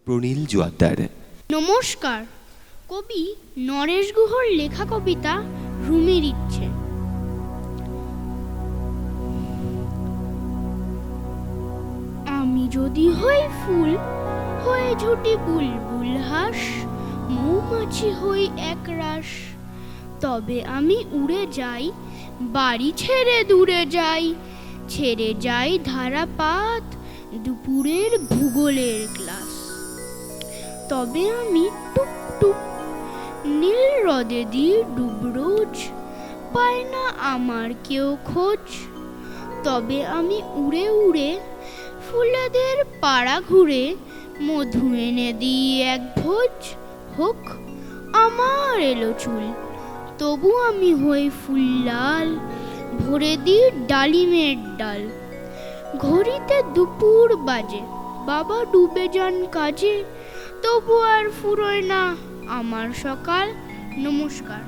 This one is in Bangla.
প্রনীল জোয়ারদার। নমস্কার। কবি নরেশ গুহর লেখা কবিতা রুমির ইচ্ছে। আমি যদি হই ফুল, হয়ে ঝুটি বুলবুল হাঁস, মৌমাছি হই একরাশ, তবে আমি উড়ে যাই, বাড়ি ছেড়ে দূরে যাই, ছেড়ে যাই ধারাপাত, দুপুরের ভূগোলের ক্লাস। তবে আমি টুপ টুপ নীল হ্রদে দিই ডুব রোজ, পায় না আমার কেউ খোঁজ। তবে আমি উড়ে উড়ে ফুলেদের পাড়া ঘুরে, মধু এনে দিই এক ভোজ। হোক আমার এলো চুল, তবু আমি হই ফুল লাল, ভরে দিই ডালিমের ডাল। ঘড়িতে দুপুর বাজে, বাবা ডুবে যান কাজে, তবু আর ফুরোয় না আমার সকাল। নমস্কার।